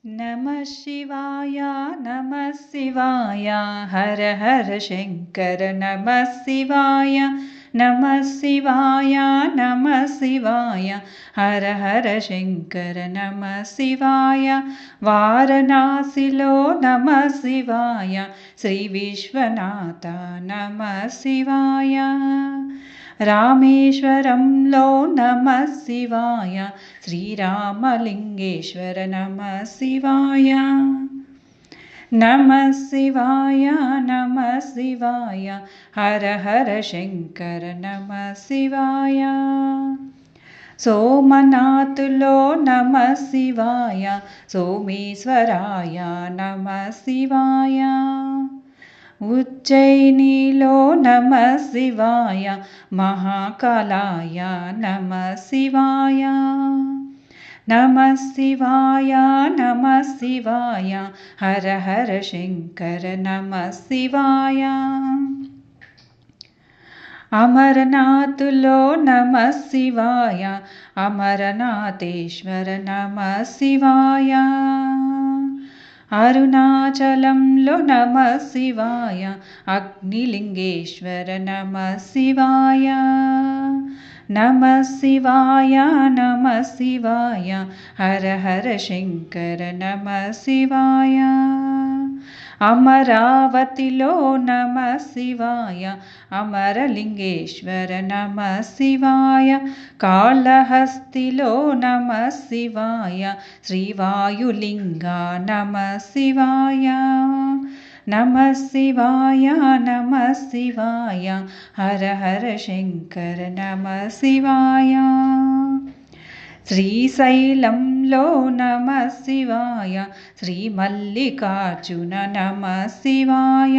नमः शिवाय नमः शिवाय हर हर शंकर नमः शिवाय नमः शिवाय नमः शिवाय हर हर शंकर नमः शिवाय वाరణాసిలో नमः शिवाय श्री विश्वनाथ नमः शिवाय रामेश्वरंलो नमः शिवाय श्रीरामलिंगेश्वर नमः शिवाय नमः शिवाय नमः शिवाय हर हर शंकर नमः शिवाय सोमनाथुलो नमः शिवाय सोमेश्वराय नमः शिवाय उज्जयिनीलो नमः शिवाय महाकालाय नमः शिवाय नमः शिवाय नमः शिवाय हर हर शंकर नमः शिवाय अमरनाथुलो नमः शिवाय अमरनाथेश्वर नमः शिवाय अरुणाचलंलो नमः शिवाय अग्निलिंगेश्वर नमः शिवाय नमः शिवाय नमः शिवाय हर हर शंकर नमः शिवाय अमरावतिलो नमः शिवाय अमरलिंगेश्वर नमः शिवाय कालहस्तिलो नमः शिवाय श्रीवायुलिंगा नमः शिवाय नमः शिवाय नमः शिवाय हर हर शंकर नमः शिवाय श्रीशैलंलो नमः शिवाय श्रीमल्लिकार्जुन नमः शिवाय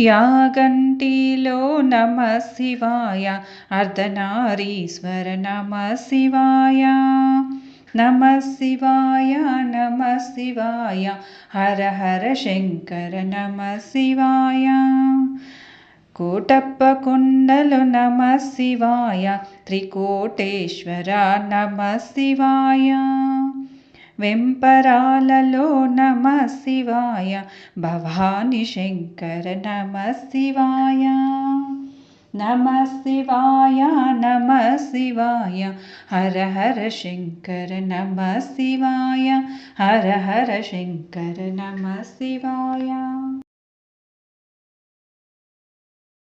यागंटिलो नमः शिवाय अर्धनारीश्वर नमः शिवाय नमः शिवाय नमः शिवाय हर हर शंकर नमः शिवाय कोटप्पकोंडलो नमः शिवाय त्रिकोटेश्वर नमः शिवाय वेंपराలలో नमः शिवाय भवानी शंकर नमः शिवाय नमः शिवाय नमः शिवाय हर हर शंकर नमः शिवाय हर हर शंकर नमः शिवाय।